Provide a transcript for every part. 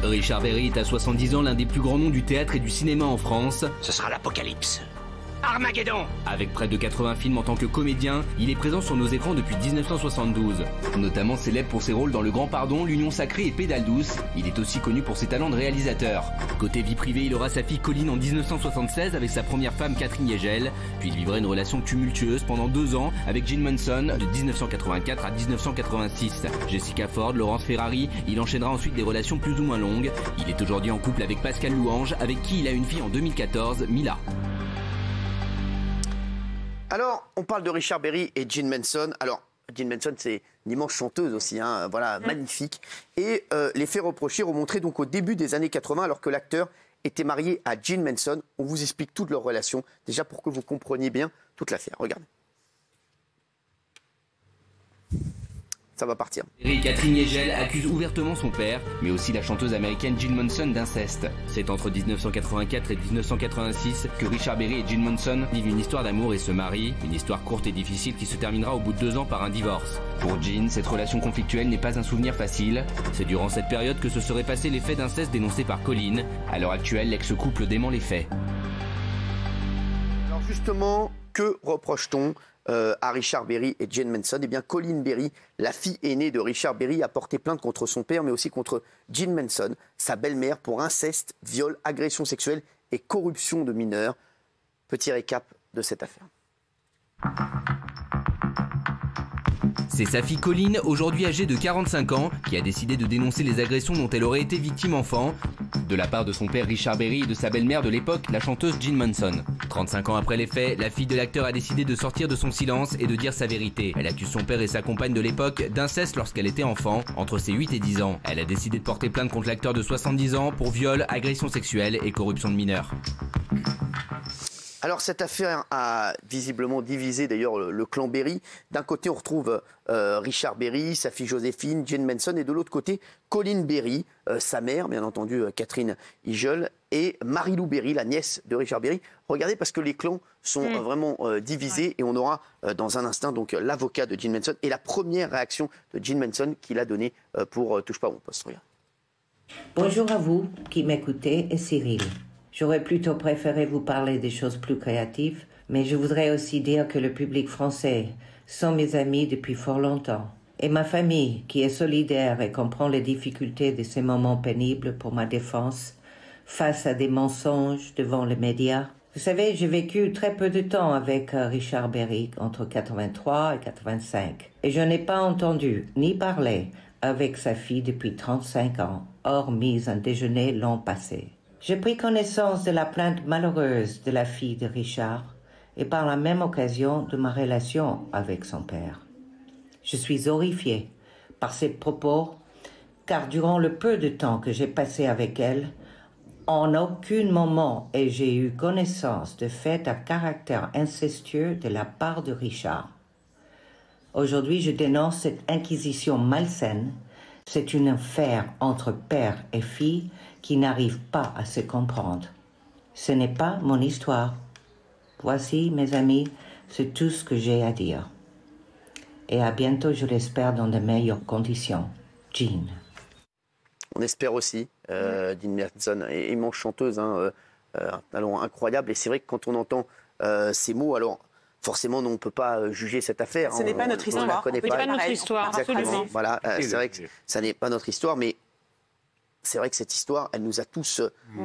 Richard Berry est à 70 ans l'un des plus grands noms du théâtre et du cinéma en France. Ce sera l'apocalypse. Armageddon! Avec près de 80 films en tant que comédien, il est présent sur nos écrans depuis 1972. Notamment célèbre pour ses rôles dans Le Grand Pardon, L'Union Sacrée et Pédale Douce, il est aussi connu pour ses talents de réalisateur. Côté vie privée, il aura sa fille Colline en 1976 avec sa première femme Catherine Yegel, puis il vivra une relation tumultueuse pendant 2 ans avec Jean Manson de 1984 à 1986. Jessica Ford, Laurence Ferrari, il enchaînera ensuite des relations plus ou moins longues. Il est aujourd'hui en couple avec Pascal Louange, avec qui il a une fille en 2014, Mila. Alors, on parle de Richard Berry et Jean Manson. Alors, Jean Manson, c'est une immense chanteuse aussi, hein, voilà, magnifique. Et les faits reprochés remontraient donc au début des années 80, alors que l'acteur était marié à Jean Manson. On vous explique toute leur relation, déjà pour que vous compreniez bien toute l'affaire. Regardez. Ça va partir. Et Catherine Yegel accuse ouvertement son père, mais aussi la chanteuse américaine Jean Manson d'inceste. C'est entre 1984 et 1986 que Richard Berry et Jean Manson vivent une histoire d'amour et se marient, une histoire courte et difficile qui se terminera au bout de 2 ans par un divorce. Pour Jean, cette relation conflictuelle n'est pas un souvenir facile. C'est durant cette période que se seraient passés les faits d'inceste dénoncés par Colline. À l'heure actuelle, l'ex-couple dément les faits. Alors justement, que reproche-t-on à Richard Berry et Jean Manson? Eh bien, Colline Berry, la fille aînée de Richard Berry, a porté plainte contre son père, mais aussi contre Jean Manson, sa belle-mère, pour inceste, viol, agression sexuelle et corruption de mineurs. Petit récap de cette affaire. C'est sa fille Colline, aujourd'hui âgée de 45 ans, qui a décidé de dénoncer les agressions dont elle aurait été victime enfant, de la part de son père Richard Berry et de sa belle-mère de l'époque, la chanteuse Jean Manson. 35 ans après les faits, la fille de l'acteur a décidé de sortir de son silence et de dire sa vérité. Elle accuse son père et sa compagne de l'époque d'inceste lorsqu'elle était enfant, entre ses 8 et 10 ans. Elle a décidé de porter plainte contre l'acteur de 70 ans pour viol, agression sexuelle et corruption de mineurs. Alors cette affaire a visiblement divisé d'ailleurs le clan Berry. D'un côté on retrouve Richard Berry, sa fille Joséphine, Jean Manson, et de l'autre côté Colline Berry, sa mère bien entendu Catherine Yegel, et Marie-Lou Berry, la nièce de Richard Berry. Regardez, parce que les clans sont vraiment divisés, et on aura dans un instant donc l'avocat de Jean Manson et la première réaction de Jean Manson qu'il a donnée pour Touche pas à mon poste. Regarde. Bonjour à vous qui m'écoutez et Cyril. J'aurais plutôt préféré vous parler des choses plus créatives, mais je voudrais aussi dire que le public français sont mes amis depuis fort longtemps. Et ma famille, qui est solidaire et comprend les difficultés de ces moments pénibles pour ma défense, face à des mensonges devant les médias. Vous savez, j'ai vécu très peu de temps avec Richard Berry, entre 83 et 85. Et je n'ai pas entendu ni parlé avec sa fille depuis 35 ans, hormis un déjeuner l'an passé. J'ai pris connaissance de la plainte malheureuse de la fille de Richard et par la même occasion de ma relation avec son père. Je suis horrifiée par ses propos, car durant le peu de temps que j'ai passé avec elle, en aucun moment ai-je eu connaissance de faits à caractère incestueux de la part de Richard. Aujourd'hui, je dénonce cette inquisition malsaine. C'est une affaire entre père et fille qui n'arrive pas à se comprendre. Ce n'est pas mon histoire. Voici, mes amis, c'est tout ce que j'ai à dire. Et à bientôt, je l'espère, dans de meilleures conditions. Jean. On espère aussi. Jean Manson, immense chanteuse, hein, un talent incroyable. Et c'est vrai que quand on entend ces mots, alors forcément, on ne peut pas juger cette affaire. Ce n'est pas notre histoire. On ne connaît pas notre histoire, absolument. Voilà, c'est vrai que ça n'est pas notre histoire, mais c'est vrai que cette histoire, elle nous a tous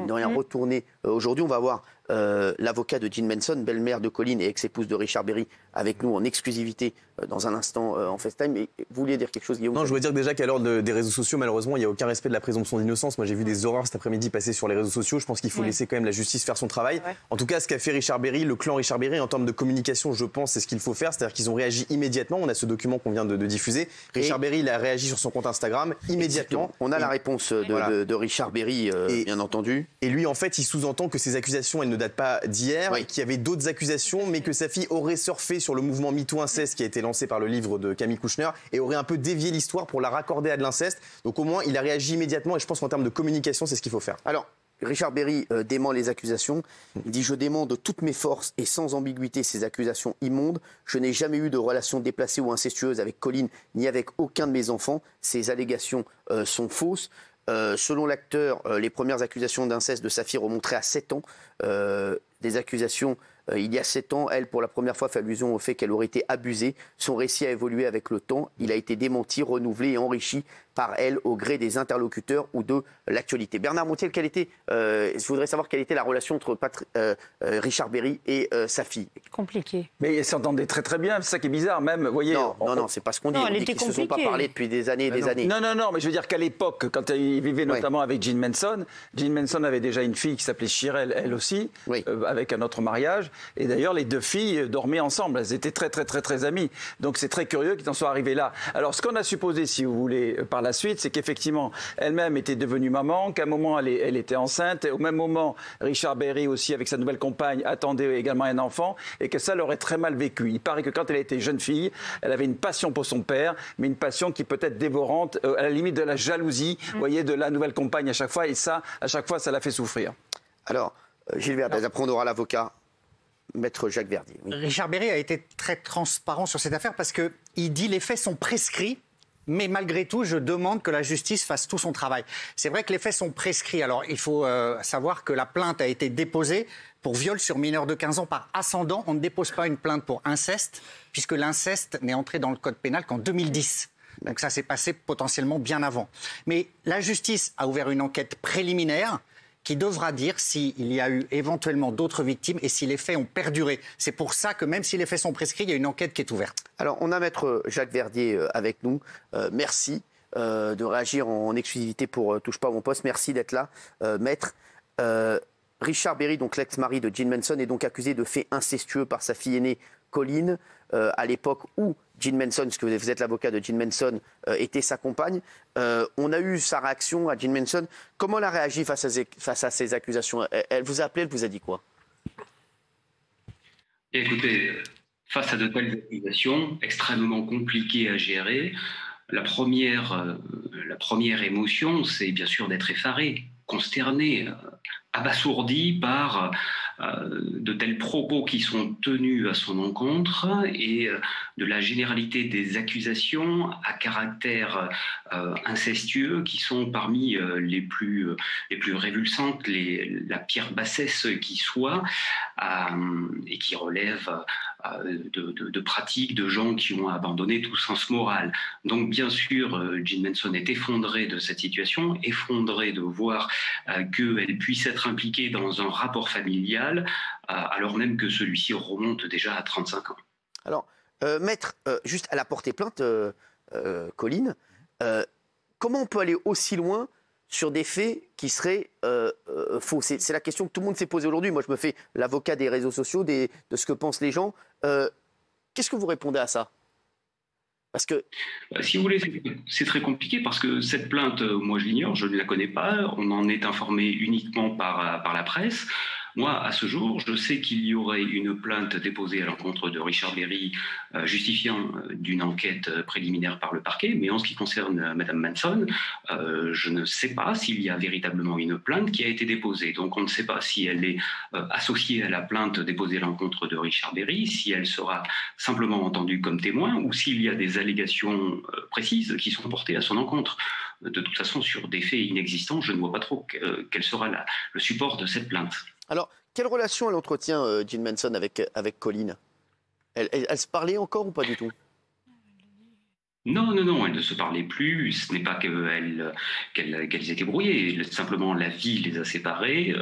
de rien retourné. Aujourd'hui, on va voir l'avocat de Jean Manson, belle-mère de Colline et ex-épouse de Richard Berry, avec nous en exclusivité dans un instant en FaceTime. Et vous vouliez dire quelque chose, Guillaume? Non, je voulais dire déjà qu'à l'heure des réseaux sociaux, malheureusement, il n'y a aucun respect de la présomption d'innocence. Moi, j'ai vu des horreurs cet après-midi passer sur les réseaux sociaux. Je pense qu'il faut laisser quand même la justice faire son travail. Ouais. En tout cas, ce qu'a fait Richard Berry, le clan Richard Berry, en termes de communication, je pense, c'est ce qu'il faut faire. C'est-à-dire qu'ils ont réagi immédiatement. On a ce document qu'on vient de diffuser. Richard Berry, il a réagi sur son compte Instagram immédiatement. On a la réponse de Richard Berry, bien entendu. Et lui, en fait, il sous-entend que ces accusations, elles ne datent pas d'hier, qu'il y avait d'autres accusations, mais que sa fille aurait surfé sur le mouvement MeToo Inceste qui a été lancé par le livre de Camille Kouchner et aurait un peu dévié l'histoire pour la raccorder à de l'inceste. Donc au moins, il a réagi immédiatement et je pense qu'en termes de communication, c'est ce qu'il faut faire. Alors, Richard Berry dément les accusations. Il dit « Je dément de toutes mes forces et sans ambiguïté ces accusations immondes. Je n'ai jamais eu de relation déplacée ou incestueuse avec Colline ni avec aucun de mes enfants. Ces allégations sont fausses. » Selon l'acteur, les premières accusations d'inceste de sa fille remonteraient à 7 ans. Des accusations il y a 7 ans, elle, pour la première fois, fait allusion au fait qu'elle aurait été abusée. Son récit a évolué avec le temps. Il a été démenti, renouvelé et enrichi par elle au gré des interlocuteurs ou de l'actualité. Bernard Montiel, je voudrais savoir quelle était la relation entre Richard Berry et sa fille. Compliqué. Mais ils s'entendaient très très bien, c'est ça qui est bizarre même. Voyez, non, c'est pas ce qu'on dit. On dit qu'ils ne se sont pas parlé depuis des années et des années. Non, mais je veux dire qu'à l'époque, quand il vivait notamment avec Jean Manson avait déjà une fille qui s'appelait Shirelle, elle aussi, avec un autre mariage. Et d'ailleurs, les deux filles dormaient ensemble. Elles étaient très, très, très, très amies. Donc, c'est très curieux qu'ils en soient arrivés là. Alors, ce qu'on a supposé, si vous voulez, par la suite, c'est qu'effectivement, elle-même était devenue maman, qu'à un moment, elle était enceinte. Et au même moment, Richard Berry aussi, avec sa nouvelle compagne, attendait également un enfant. Et que ça l'aurait très mal vécu. Il paraît que quand elle était jeune fille, elle avait une passion pour son père, mais une passion qui peut être dévorante, à la limite de la jalousie, vous voyez, de la nouvelle compagne à chaque fois. Et ça, à chaque fois, ça l'a fait souffrir. Alors, Gilles Verdez, après on aura l'avocat. Maître Jacques Verdier. Oui. Richard Berry a été très transparent sur cette affaire parce qu'il dit les faits sont prescrits, mais malgré tout, je demande que la justice fasse tout son travail. C'est vrai que les faits sont prescrits. Alors, il faut savoir que la plainte a été déposée pour viol sur mineur de 15 ans par ascendant. On ne dépose pas une plainte pour inceste, puisque l'inceste n'est entré dans le code pénal qu'en 2010. Donc ça s'est passé potentiellement bien avant. Mais la justice a ouvert une enquête préliminaire qui devra dire s'il y a eu éventuellement d'autres victimes et si les faits ont perduré. C'est pour ça que même si les faits sont prescrits, il y a une enquête qui est ouverte. Alors, on a Maître Jacques Verdier avec nous. Merci de réagir en exclusivité pour Touche pas à mon poste. Merci d'être là, Maître. Richard Berry, donc l'ex-mari de Jean Manson, est donc accusé de faits incestueux par sa fille aînée, Colleen, à l'époque où Jean Manson, parce que vous êtes l'avocat de Jean Manson, était sa compagne. On a eu sa réaction à Jean Manson. Comment elle a réagi face à ces accusations? Elle vous a appelé, elle vous a dit quoi? Écoutez, face à de telles accusations extrêmement compliquées à gérer, la première émotion, c'est bien sûr d'être effaré, consterné, abasourdi par de tels propos qui sont tenus à son encontre et de la généralité des accusations à caractère incestueux qui sont parmi les plus révulsantes, la pire bassesse qui soit, et qui relèvent de pratiques de gens qui ont abandonné tout sens moral. Donc bien sûr, Jean Manson est effondré de cette situation, effondré de voir qu'elle puisse être impliquée dans un rapport familial, alors même que celui-ci remonte déjà à 35 ans. Alors, Maître, juste à la portée plainte, Colline, comment on peut aller aussi loin sur des faits qui seraient faux? C'est la question que tout le monde s'est posée aujourd'hui. Moi, je me fais l'avocat des réseaux sociaux, de ce que pensent les gens. Qu'est-ce que vous répondez à ça? Parce que... Si vous voulez, c'est très compliqué parce que cette plainte, moi je l'ignore, je ne la connais pas, on en est informé uniquement par la presse. Moi, à ce jour, je sais qu'il y aurait une plainte déposée à l'encontre de Richard Berry justifiant d'une enquête préliminaire par le parquet, mais en ce qui concerne Mme Manson, je ne sais pas s'il y a véritablement une plainte qui a été déposée. Donc on ne sait pas si elle est associée à la plainte déposée à l'encontre de Richard Berry, si elle sera simplement entendue comme témoin ou s'il y a des allégations précises qui sont portées à son encontre. De toute façon, sur des faits inexistants, je ne vois pas trop quel sera le support de cette plainte. Alors, quelle relation elle entretient, Jean Manson, avec Colline? Elle se parlait encore ou pas du tout? Non, elle ne se parlait plus. Ce n'est pas qu'elles étaient brouillées. Simplement, la vie les a séparées.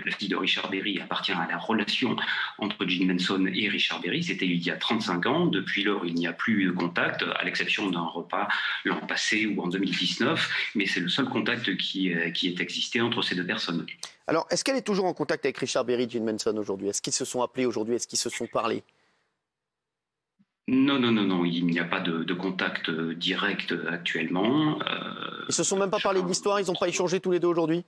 La fille de Richard Berry appartient à la relation entre Jean Manson et Richard Berry. C'était il y a 35 ans. Depuis lors, il n'y a plus de contact, à l'exception d'un repas l'an passé ou en 2019. Mais c'est le seul contact qui est existé entre ces deux personnes. Alors, est-ce qu'elle est toujours en contact avec Richard Berry, Jean Manson, aujourd'hui? Est-ce qu'ils se sont appelés aujourd'hui? Est-ce qu'ils se sont parlé? Non, il n'y a pas de contact direct actuellement. Ils ne se sont même pas parlé de l'histoire? Ils n'ont pas échangé tous les deux aujourd'hui?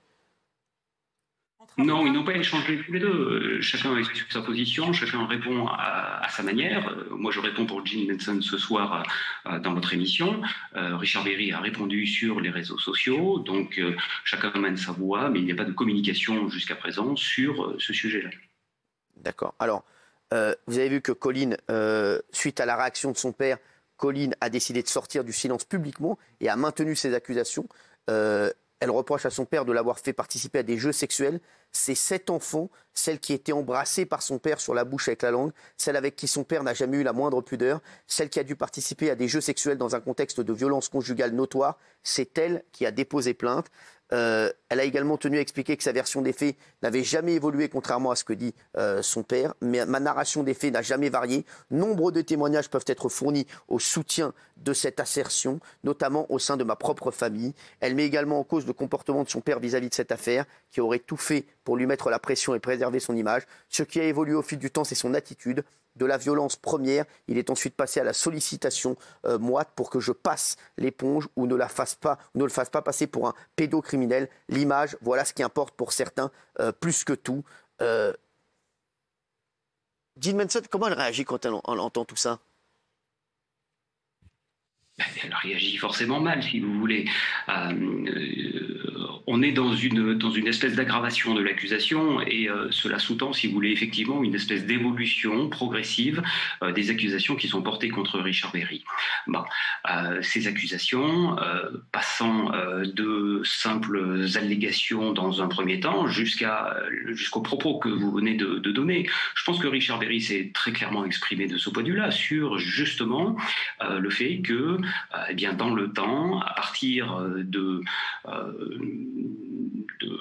Non, ils n'ont pas échangé tous les deux. Chacun explique sa position, chacun répond à sa manière. Moi, je réponds pour Jean Manson ce soir dans votre émission. Richard Berry a répondu sur les réseaux sociaux. Donc, chacun mène sa voix, mais il n'y a pas de communication jusqu'à présent sur ce sujet-là. D'accord. Alors, vous avez vu que Colline, suite à la réaction de son père, Colline a décidé de sortir du silence publiquement et a maintenu ses accusations. reproche à son père de l'avoir fait participer à des jeux sexuels. Ses 7 enfants, celle qui était embrassée par son père sur la bouche avec la langue, celle avec qui son père n'a jamais eu la moindre pudeur, celle qui a dû participer à des jeux sexuels dans un contexte de violence conjugale notoire, c'est elle qui a déposé plainte. Elle a également tenu à expliquer que sa version des faits n'avait jamais évolué, contrairement à ce que dit son père. Mais ma narration des faits n'a jamais varié. Nombre de témoignages peuvent être fournis au soutien de cette assertion, notamment au sein de ma propre famille. Elle met également en cause le comportement de son père vis-à-vis de cette affaire, qui aurait tout fait pour lui mettre la pression et préserver son image. Ce qui a évolué au fil du temps, c'est son attitude. De la violence première, il est ensuite passé à la sollicitation moite pour que je passe l'éponge ou ne le fasse pas passer pour un pédocriminel. L'image, voilà ce qui importe pour certains plus que tout. Jean Manson, comment elle réagit quand elle entend tout ça? Elle réagit forcément mal, si vous voulez. On est dans une espèce d'aggravation de l'accusation et cela sous-tend, si vous voulez, effectivement une espèce d'évolution progressive des accusations qui sont portées contre Richard Berry. Bon, ces accusations, passant de simples allégations dans un premier temps jusqu'aux propos que vous venez de donner, je pense que Richard Berry s'est très clairement exprimé de ce point de vue-là sur justement le fait que eh bien, dans le temps, à partir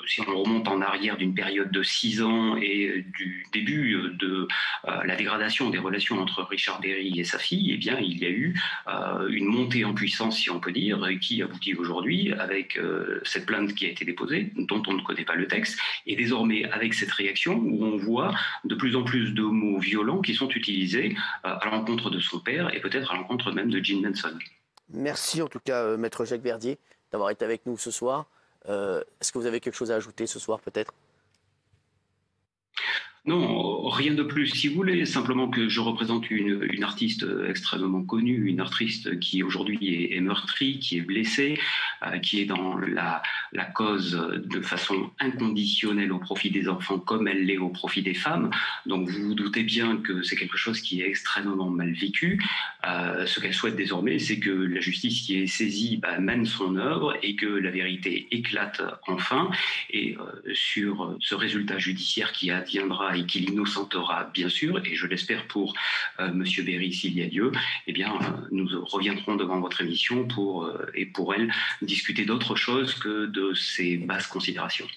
si on remonte en arrière d'une période de 6 ans et du début de la dégradation des relations entre Richard Berry et sa fille, eh bien, il y a eu une montée en puissance, si on peut dire, qui aboutit aujourd'hui avec cette plainte qui a été déposée, dont on ne connaît pas le texte, et désormais avec cette réaction où on voit de plus en plus de mots violents qui sont utilisés à l'encontre de son père et peut-être à l'encontre même de Jean Manson. Merci en tout cas, Maître Jacques Verdier, d'avoir été avec nous ce soir. Est-ce que vous avez quelque chose à ajouter ce soir peut-être ? Non, rien de plus, si vous voulez, simplement que je représente une artiste extrêmement connue, une artiste qui aujourd'hui est meurtrie, qui est blessée, qui est dans la cause de façon inconditionnelle au profit des enfants comme elle l'est au profit des femmes. Donc vous vous doutez bien que c'est quelque chose qui est extrêmement mal vécu. Ce qu'elle souhaite désormais, c'est que la justice qui est saisie mène son œuvre et que la vérité éclate enfin. Et sur ce résultat judiciaire qui adviendra et qui l'innocentera bien sûr, et je l'espère pour Monsieur Berry s'il y a lieu, eh bien nous reviendrons devant votre émission pour elle discuter d'autre chose que de ces basses considérations.